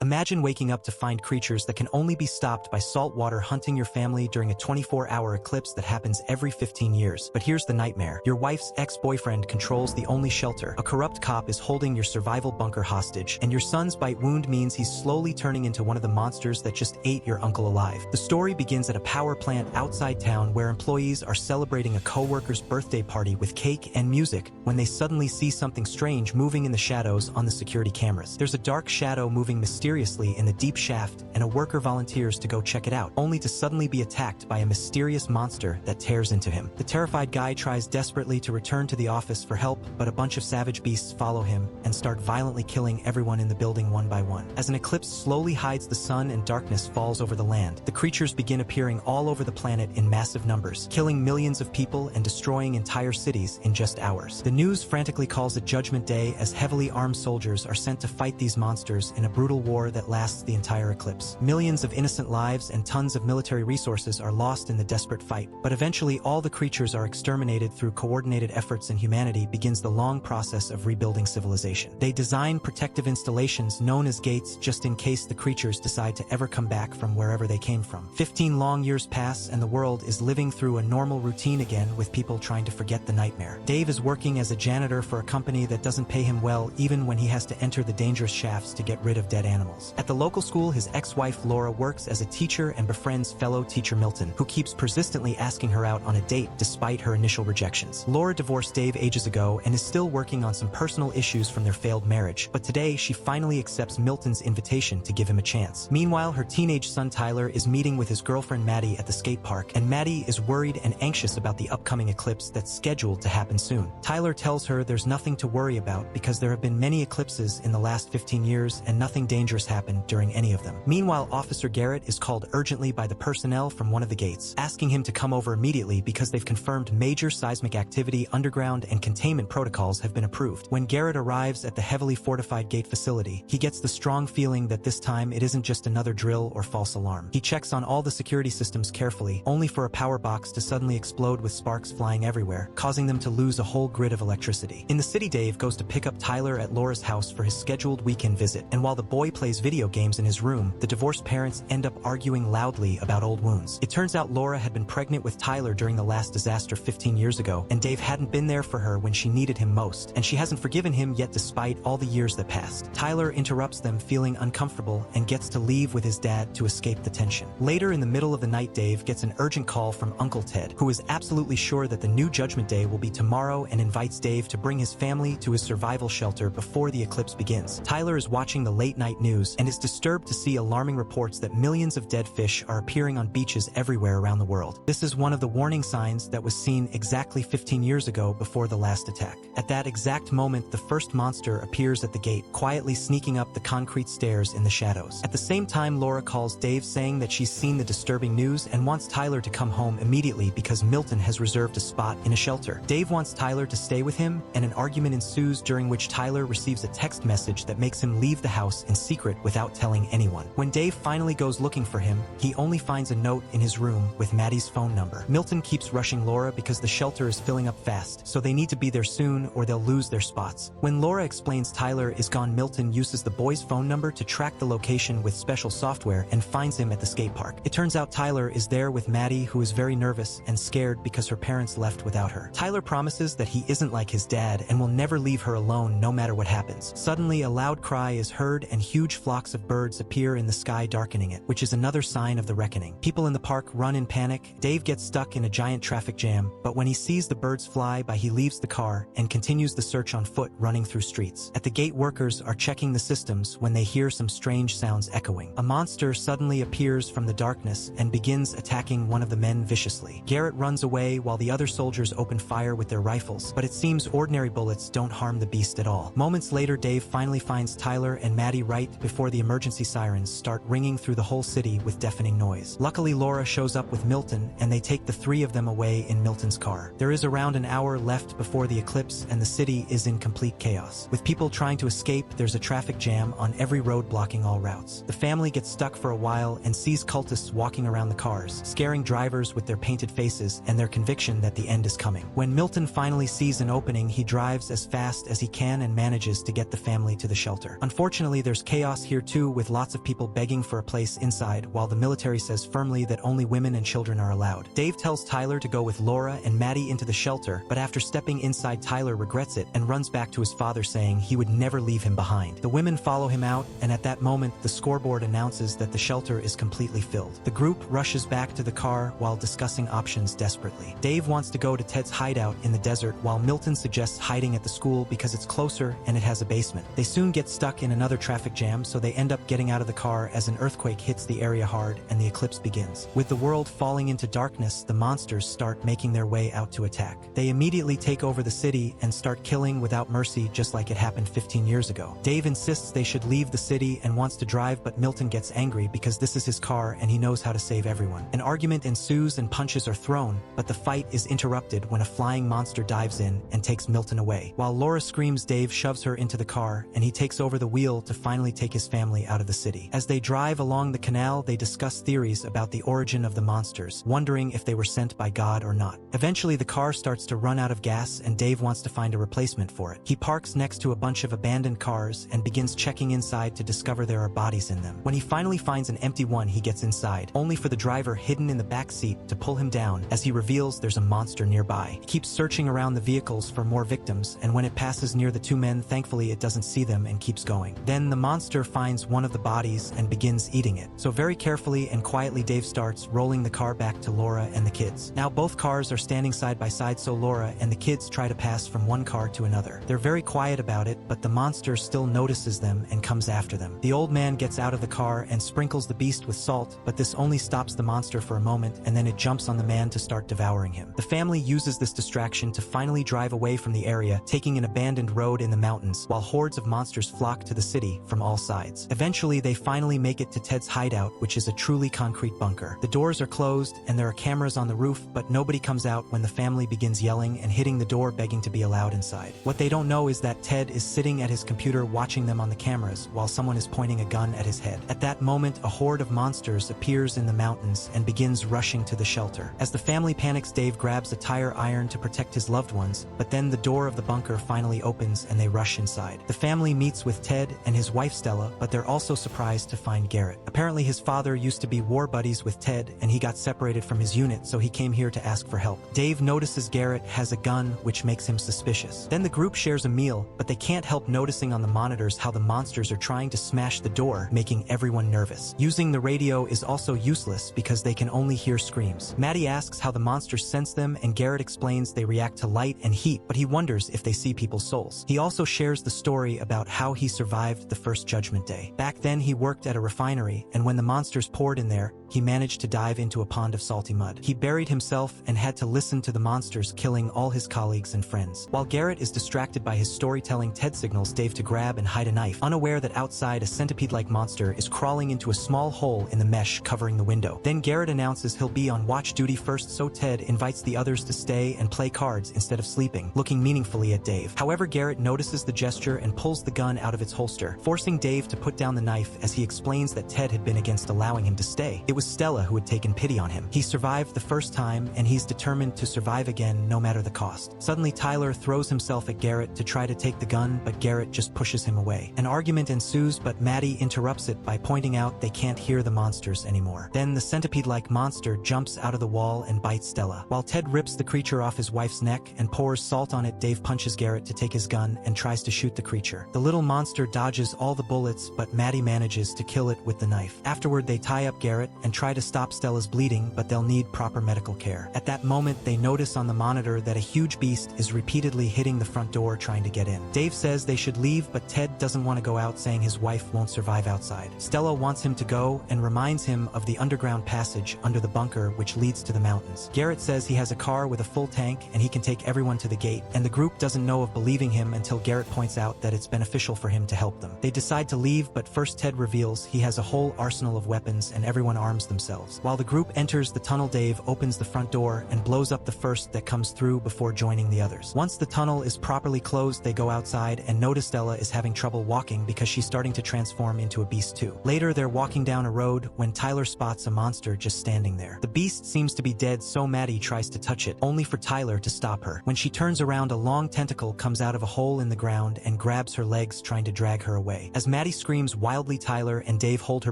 Imagine waking up to find creatures that can only be stopped by salt water hunting your family during a 24-hour eclipse that happens every 15 years. But here's the nightmare. Your wife's ex-boyfriend controls the only shelter. A corrupt cop is holding your survival bunker hostage, and your son's bite wound means he's slowly turning into one of the monsters that just ate your uncle alive. The story begins at a power plant outside town where employees are celebrating a co-worker's birthday party with cake and music when they suddenly see something strange moving in the shadows on the security cameras. There's a dark shadow moving mysteriously in the deep shaft, and a worker volunteers to go check it out, only to suddenly be attacked by a mysterious monster that tears into him. The terrified guy tries desperately to return to the office for help, but a bunch of savage beasts follow him and start violently killing everyone in the building one by one. As an eclipse slowly hides the sun and darkness falls over the land, the creatures begin appearing all over the planet in massive numbers, killing millions of people and destroying entire cities in just hours. The news frantically calls it Judgment Day as heavily armed soldiers are sent to fight these monsters in a brutal war that lasts the entire eclipse. Millions of innocent lives and tons of military resources are lost in the desperate fight, but eventually all the creatures are exterminated through coordinated efforts, and humanity begins the long process of rebuilding civilization. They design protective installations known as gates just in case the creatures decide to ever come back from wherever they came from. 15 long years pass and the world is living through a normal routine again, with people trying to forget the nightmare. Dave is working as a janitor for a company that doesn't pay him well, even when he has to enter the dangerous shafts to get rid of dead animals. At the local school, his ex-wife Laura works as a teacher and befriends fellow teacher Milton, who keeps persistently asking her out on a date despite her initial rejections. Laura divorced Dave ages ago and is still working on some personal issues from their failed marriage, but today she finally accepts Milton's invitation to give him a chance. Meanwhile, her teenage son Tyler is meeting with his girlfriend Maddie at the skate park, and Maddie is worried and anxious about the upcoming eclipse that's scheduled to happen soon. Tyler tells her there's nothing to worry about because there have been many eclipses in the last 15 years and nothing dangerous happened during any of them. Meanwhile, Officer Garrett is called urgently by the personnel from one of the gates, asking him to come over immediately because they've confirmed major seismic activity underground and containment protocols have been approved. When Garrett arrives at the heavily fortified gate facility, he gets the strong feeling that this time it isn't just another drill or false alarm. He checks on all the security systems carefully, only for a power box to suddenly explode with sparks flying everywhere, causing them to lose a whole grid of electricity. In the city, Dave goes to pick up Tyler at Laura's house for his scheduled weekend visit, and while the boy plays video games in his room, the divorced parents end up arguing loudly about old wounds. It turns out Laura had been pregnant with Tyler during the last disaster 15 years ago, and Dave hadn't been there for her when she needed him most, and she hasn't forgiven him yet despite all the years that passed. Tyler interrupts them, feeling uncomfortable, and gets to leave with his dad to escape the tension. Later in the middle of the night, Dave gets an urgent call from Uncle Ted, who is absolutely sure that the new Judgment Day will be tomorrow and invites Dave to bring his family to his survival shelter before the eclipse begins. Tyler is watching the late-night news and is disturbed to see alarming reports that millions of dead fish are appearing on beaches everywhere around the world. This is one of the warning signs that was seen exactly 15 years ago before the last attack. At that exact moment, the first monster appears at the gate, quietly sneaking up the concrete stairs in the shadows. At the same time, Laura calls Dave saying that she's seen the disturbing news and wants Tyler to come home immediately because Milton has reserved a spot in a shelter. Dave wants Tyler to stay with him, and an argument ensues during which Tyler receives a text message that makes him leave the house in secret without telling anyone. When Dave finally goes looking for him, he only finds a note in his room with Maddie's phone number. Milton keeps rushing Laura because the shelter is filling up fast, so they need to be there soon or they'll lose their spots. When Laura explains Tyler is gone, Milton uses the boy's phone number to track the location with special software and finds him at the skate park. It turns out Tyler is there with Maddie, who is very nervous and scared because her parents left without her. Tyler promises that he isn't like his dad and will never leave her alone no matter what happens. Suddenly, a loud cry is heard and huge flocks of birds appear in the sky, darkening it, which is another sign of the reckoning. People in the park run in panic. Dave gets stuck in a giant traffic jam, but when he sees the birds fly by, he leaves the car and continues the search on foot, running through streets. At the gate, workers are checking the systems when they hear some strange sounds echoing. A monster suddenly appears from the darkness and begins attacking one of the men viciously. Garrett runs away while the other soldiers open fire with their rifles, but it seems ordinary bullets don't harm the beast at all. Moments later, Dave finally finds Tyler and Maddie right before the emergency sirens start ringing through the whole city with deafening noise. Luckily, Laura shows up with Milton, and they take the three of them away in Milton's car. There is around an hour left before the eclipse, and the city is in complete chaos. With people trying to escape, there's a traffic jam on every road blocking all routes. The family gets stuck for a while and sees cultists walking around the cars, scaring drivers with their painted faces and their conviction that the end is coming. When Milton finally sees an opening, he drives as fast as he can and manages to get the family to the shelter. Unfortunately, there's chaos chaos here too, with lots of people begging for a place inside, while the military says firmly that only women and children are allowed. Dave tells Tyler to go with Laura and Maddie into the shelter, but after stepping inside, Tyler regrets it and runs back to his father saying he would never leave him behind. The women follow him out, and at that moment, the scoreboard announces that the shelter is completely filled. The group rushes back to the car while discussing options desperately. Dave wants to go to Ted's hideout in the desert, while Milton suggests hiding at the school because it's closer and it has a basement. They soon get stuck in another traffic jam, so they end up getting out of the car as an earthquake hits the area hard and the eclipse begins. With the world falling into darkness, the monsters start making their way out to attack. They immediately take over the city and start killing without mercy, just like it happened 15 years ago. Dave insists they should leave the city and wants to drive, but Milton gets angry because this is his car and he knows how to save everyone. An argument ensues and punches are thrown, but the fight is interrupted when a flying monster dives in and takes Milton away. While Laura screams, Dave shoves her into the car and he takes over the wheel to finally take his family out of the city. As they drive along the canal, they discuss theories about the origin of the monsters, wondering if they were sent by God or not. Eventually, the car starts to run out of gas and Dave wants to find a replacement for it. He parks next to a bunch of abandoned cars and begins checking inside to discover there are bodies in them. When he finally finds an empty one, he gets inside, only for the driver hidden in the back seat to pull him down as he reveals there's a monster nearby. He keeps searching around the vehicles for more victims, and when it passes near the two men, thankfully it doesn't see them and keeps going. Then the monster finds one of the bodies and begins eating it. So very carefully and quietly, Dave starts rolling the car back to Laura and the kids. Now both cars are standing side by side, so Laura and the kids try to pass from one car to another. They're very quiet about it, but the monster still notices them and comes after them. The old man gets out of the car and sprinkles the beast with salt, but this only stops the monster for a moment, and then it jumps on the man to start devouring him. The family uses this distraction to finally drive away from the area, taking an abandoned road in the mountains, while hordes of monsters flock to the city from all sides. Eventually, they finally make it to Ted's hideout, which is a truly concrete bunker. The doors are closed, and there are cameras on the roof, but nobody comes out when the family begins yelling and hitting the door, begging to be allowed inside. What they don't know is that Ted is sitting at his computer watching them on the cameras while someone is pointing a gun at his head. At that moment, a horde of monsters appears in the mountains and begins rushing to the shelter. As the family panics, Dave grabs a tire iron to protect his loved ones, but then the door of the bunker finally opens and they rush inside. The family meets with Ted and his wife Stella, but they're also surprised to find Garrett. Apparently his father used to be war buddies with Ted and he got separated from his unit, so he came here to ask for help. Dave notices Garrett has a gun, which makes him suspicious. Then the group shares a meal, but they can't help noticing on the monitors how the monsters are trying to smash the door, making everyone nervous. Using the radio is also useless because they can only hear screams. Maddie asks how the monsters sense them, and Garrett explains they react to light and heat, but he wonders if they see people's souls. He also shares the story about how he survived the first Judgment Day. Back then he worked at a refinery, and when the monsters poured in there, he managed to dive into a pond of salty mud. He buried himself and had to listen to the monsters killing all his colleagues and friends. While Garrett is distracted by his storytelling, Ted signals Dave to grab and hide a knife, unaware that outside a centipede-like monster is crawling into a small hole in the mesh covering the window. Then Garrett announces he'll be on watch duty first, so Ted invites the others to stay and play cards instead of sleeping, looking meaningfully at Dave. However, Garrett notices the gesture and pulls the gun out of its holster, forcing Dave to put down the knife as he explains that Ted had been against allowing him to stay. It was Stella who had taken pity on him. He survived the first time, and he's determined to survive again no matter the cost. Suddenly, Tyler throws himself at Garrett to try to take the gun, but Garrett just pushes him away. An argument ensues, but Maddie interrupts it by pointing out they can't hear the monsters anymore. Then the centipede-like monster jumps out of the wall and bites Stella. While Ted rips the creature off his wife's neck and pours salt on it, Dave punches Garrett to take his gun and tries to shoot the creature. The little monster dodges all the bullets, but Maddie manages to kill it with the knife. Afterward, they tie up Garrett and try to stop Stella's bleeding, but they'll need proper medical care. At that moment, they notice on the monitor that a huge beast is repeatedly hitting the front door trying to get in. Dave says they should leave, but Ted doesn't want to go out, saying his wife won't survive outside. Stella wants him to go and reminds him of the underground passage under the bunker which leads to the mountains. Garrett says he has a car with a full tank and he can take everyone to the gate, and the group doesn't know of believing him until Garrett points out that it's beneficial for him to help them. They decide to leave, but first Ted reveals he has a whole arsenal of weapons and everyone arms arms themselves. While the group enters the tunnel, Dave opens the front door and blows up the first that comes through before joining the others. Once the tunnel is properly closed, they go outside and notice Stella is having trouble walking because she's starting to transform into a beast too. Later, they're walking down a road when Tyler spots a monster just standing there. The beast seems to be dead, so Maddie tries to touch it, only for Tyler to stop her. When she turns around, a long tentacle comes out of a hole in the ground and grabs her legs, trying to drag her away. As Maddie screams wildly, Tyler and Dave hold her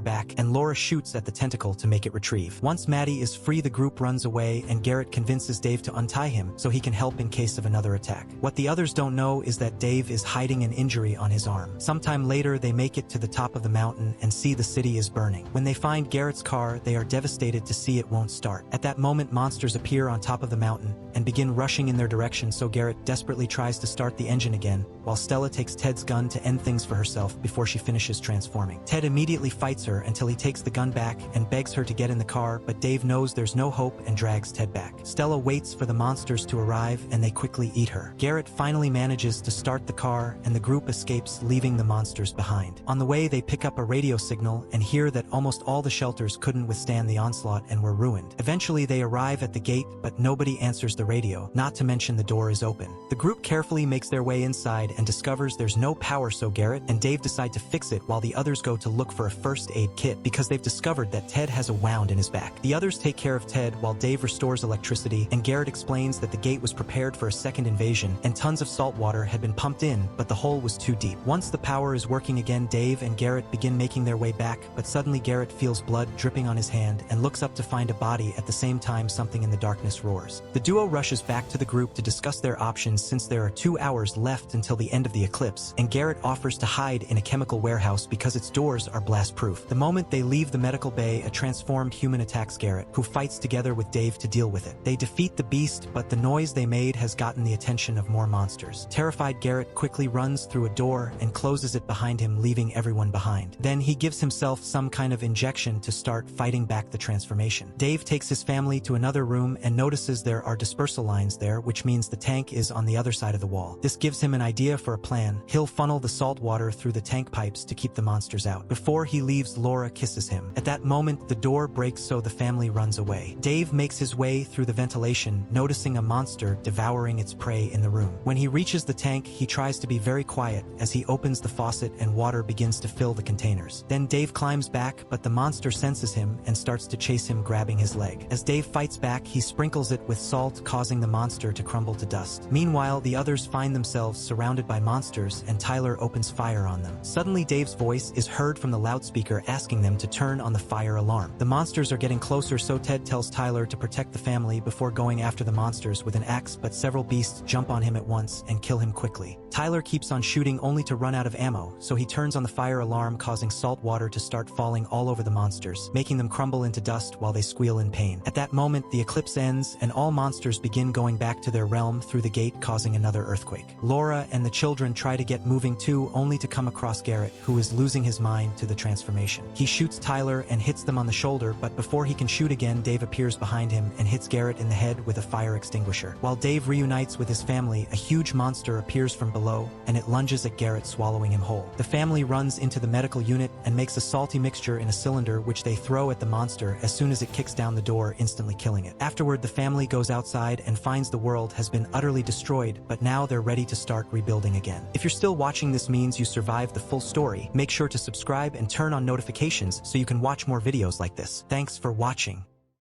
back, and Laura shoots at the tentacle to make it retrieve. Once Maddie is free, the group runs away, and Garrett convinces Dave to untie him so he can help in case of another attack. What the others don't know is that Dave is hiding an injury on his arm. Sometime later, they make it to the top of the mountain and see the city is burning. When they find Garrett's car, they are devastated to see it won't start. At that moment, monsters appear on top of the mountain and begin rushing in their direction, so Garrett desperately tries to start the engine again, while Stella takes Ted's gun to end things for herself before she finishes transforming. Ted immediately fights her until he takes the gun back and begs her to get in the car, but Dave knows there's no hope and drags Ted back. Stella waits for the monsters to arrive and they quickly eat her. Garrett finally manages to start the car and the group escapes, leaving the monsters behind. On the way, they pick up a radio signal and hear that almost all the shelters couldn't withstand the onslaught and were ruined. Eventually, they arrive at the gate, but nobody answers the radio, not to mention the door is open. The group carefully makes their way inside and discovers there's no power, so Garrett and Dave decide to fix it while the others go to look for a first aid kit because they've discovered that Ted has a wound in his back. The others take care of Ted while Dave restores electricity, and Garrett explains that the gate was prepared for a second invasion and tons of salt water had been pumped in, but the hole was too deep. Once the power is working again, Dave and Garrett begin making their way back, but suddenly Garrett feels blood dripping on his hand and looks up to find a body. At the same time, something in the darkness roars. The duo rushes back to the group to discuss their options since there are 2 hours left until the end of the eclipse, and Garrett offers to hide in a chemical warehouse because its doors are blast-proof. The moment they leave the medical bay, a transformed human attacks Garrett, who fights together with Dave to deal with it. They defeat the beast, but the noise they made has gotten the attention of more monsters. Terrified, Garrett quickly runs through a door and closes it behind him, leaving everyone behind. Then he gives himself some kind of injection to start fighting back the transformation. Dave takes his family to another room and notices there are dispersal lines there, which means the tank is on the other side of the wall. This gives him an idea for a plan. He'll funnel the salt water through the tank pipes to keep the monsters out. Before he leaves, Laura kisses him. At that moment, the door breaks, so the family runs away. Dave makes his way through the ventilation, noticing a monster devouring its prey in the room. When he reaches the tank, he tries to be very quiet as he opens the faucet and water begins to fill the containers. Then Dave climbs back, but the monster senses him and starts to chase him, grabbing his leg. As Dave fights back, he sprinkles it with salt, causing the monster to crumble to dust. Meanwhile, the others find themselves surrounded by monsters and Tyler opens fire on them. Suddenly, Dave's voice is heard from the loudspeaker asking them to turn on the fire alarm. The monsters are getting closer, so Ted tells Tyler to protect the family before going after the monsters with an axe, but several beasts jump on him at once and kill him quickly. Tyler keeps on shooting only to run out of ammo, so he turns on the fire alarm, causing salt water to start falling all over the monsters, making them crumble into dust while they squeal in pain. At that moment, the eclipse ends and all monsters begin going back to their realm through the gate, causing another earthquake. Laura and the children try to get moving too, only to come across Garrett, who is losing his mind to the transformation. He shoots Tyler and hits them on the shoulder, but before he can shoot again, Dave appears behind him and hits Garrett in the head with a fire extinguisher. While Dave reunites with his family, a huge monster appears from below and it lunges at Garrett, swallowing him whole. The family runs into the medical unit and makes a salty mixture in a cylinder, which they throw at the monster as soon as it kicks down the door, instantly killing it. Afterward, the family goes outside and finds the world has been utterly destroyed, but now they're ready to start rebuilding again. If you're still watching, this means you survived the full story. Make sure to subscribe and turn on notifications so you can watch more videos like this. Thanks for watching.